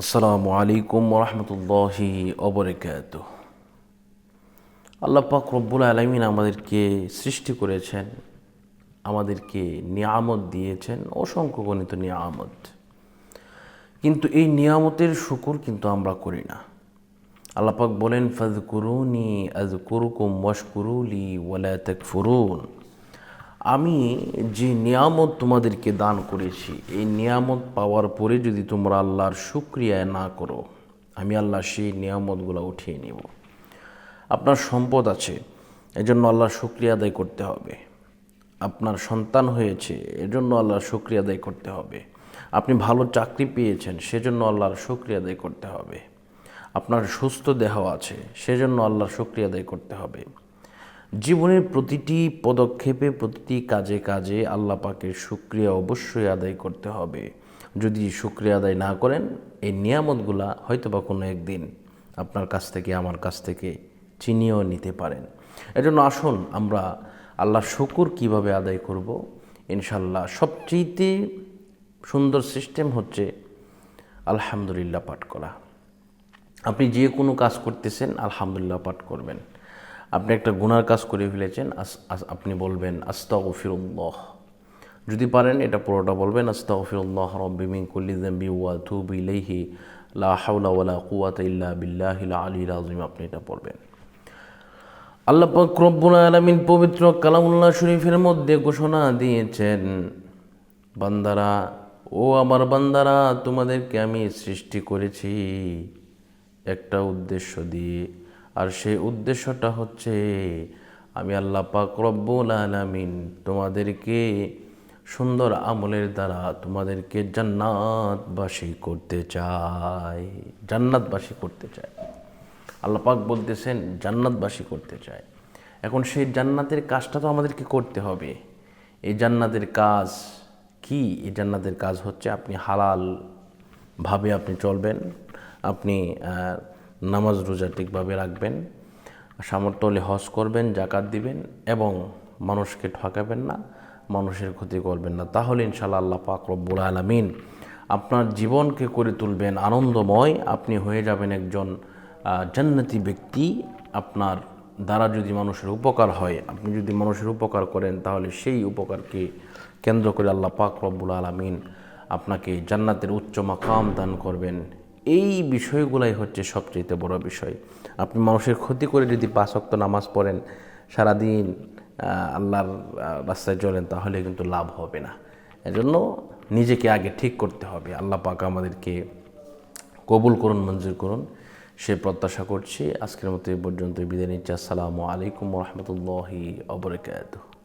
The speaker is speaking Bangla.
আসসালামু আলাইকুম ওরহমতুল্লাহি ওবরাকাতুহ। আল্লাহ পাক রব্বুল আলামিন আমাদেরকে সৃষ্টি করেছেন, আমাদেরকে নিয়ামত দিয়েছেন, অসংখ্য গণিত নিয়ামত। কিন্তু এই নিয়ামতের শুকর কিন্তু আমরা করি না। আল্লাহ পাক বলেন, ফাযকুরুনি আযকুরুকুম ওয়াশকুরুলি ওয়ালা তাকফুরুন। আমি যে নিয়ামত তোমাদেরকে দান করেছি, এই নিয়ামত পাওয়ার পরে যদি তোমরা আল্লাহর শুকরিয়া না করো, আমি আল্লাহ সেই নিয়ামতগুলো উঠিয়ে নেব। আপনার সম্পদ আছে, এজন্য আল্লাহর শুকরিয়া আদায় করতে হবে। আপনার সন্তান হয়েছে, এজন্য আল্লাহর শুকরিয়া আদায় করতে হবে। আপনি ভালো চাকরি পেয়েছেন, সেজন্য আল্লাহর শুকরিয়া আদায় করতে হবে। আপনার সুস্থ দেহ আছে, সেজন্য আল্লাহর শুকরিয়া আদায় করতে হবে। জীবনের প্রতিটি পদক্ষেপে, প্রতিটি কাজে কাজে আল্লাহ পাকের শুকরিয়া অবশ্যই আদায় করতে হবে। যদি শুকরিয়া আদায় না করেন, এই নিয়ামতগুলা হয়তোবা কোনো একদিন আপনার কাছ থেকে, আমার কাছ থেকে ছিনিয়েও নিতে পারেন। এজন্য আসুন আমরা আল্লাহর শুকর কিভাবে আদায় করব। ইনশাল্লাহ সবচেয়ে সুন্দর সিস্টেম হচ্ছে আলহামদুলিল্লাহ পাঠ করা। আপনি যে কোনো কাজ করতেছেন, আলহামদুলিল্লাহ পাঠ করবেন। আপনি একটা গুনার কাজ করে ফেলেছেন, আপনি বলবেন আস্তাগফিরুল্লাহ। যদি পারেন এটা পুরোটা বলবেন, আস্তাগফিরুল্লাহ রাব্বি মিন কুল্লি যামবি ওয়া আতুবু ইলাইহি লা হাওলা ওয়ালা কুওয়াতা ইল্লা বিল্লাহিল আলিয়্যিল আযীম। আপনি এটা পড়বেন। আল্লাহ পাক রব্বুল আলামিন পবিত্র কালামুল্লাহ শরীফের মধ্যে ঘোষণা দিয়েছেন, বান্দারা, ও আমার বান্দারা, তোমাদেরকে আমি সৃষ্টি করেছি একটা উদ্দেশ্য দিয়ে, আর সেই উদ্দেশ্যটা হচ্ছে আমি আল্লাহ পাক রব্বুল আলামিন তোমাদেরকে সুন্দর আমলের দ্বারা তোমাদেরকে জান্নাতবাসী করতে চাই। জান্নাতবাসী করতে চাই। আল্লাহ পাক বলতেছেন জান্নাতবাসী করতে চায়। এখন সেই জান্নাতের কাজটা তো আমাদেরকে করতে হবে। এই জান্নাতের কাজ কি? এই জান্নাতের কাজ হচ্ছে আপনি হালালভাবে আপনি চলবেন, আপনি নামাজ রোজা ঠিকভাবে রাখবেন, সামর্থ্য হলে হজ করবেন, জাকাত দিবেন, এবং মানুষকে ঠকাবেন না, মানুষের ক্ষতি করবেন না। তাহলে ইনশাআল্লাহ আল্লাহ পাক রব্বুল আলামিন আপনার জীবনকে করে তুলবেন আনন্দময়। আপনি হয়ে যাবেন একজন জান্নাতি ব্যক্তি। আপনার দ্বারা যদি মানুষের উপকার হয়, আপনি যদি মানুষের উপকার করেন, তাহলে সেই উপকারকে কেন্দ্র করে আল্লাহ পাক রব্বুল আলামিন আপনাকে জান্নাতের উচ্চ মাকাম দান করবেন। এই বিষয়গুলাই হচ্ছে সবচেয়ে বড় বিষয়। আপনি মানুষের ক্ষতি করে যদি 5 ওয়াক্ত নামাজ পড়েন, সারাদিন আল্লাহর রাস্তায় চলেন, তাহলে কিন্তু লাভ হবে না। এজন্য নিজেকে আগে ঠিক করতে হবে। আল্লাহ পাক আমাদেরকে কবুল করুন, মঞ্জুর করুন, সে প্রত্যাশা করছি। আজকের মতো এই পর্যন্ত বিদায় নিচ্ছি। আসসালামু আলাইকুম ওয়া রাহমাতুল্লাহি ওয়া বারাকাতুহু।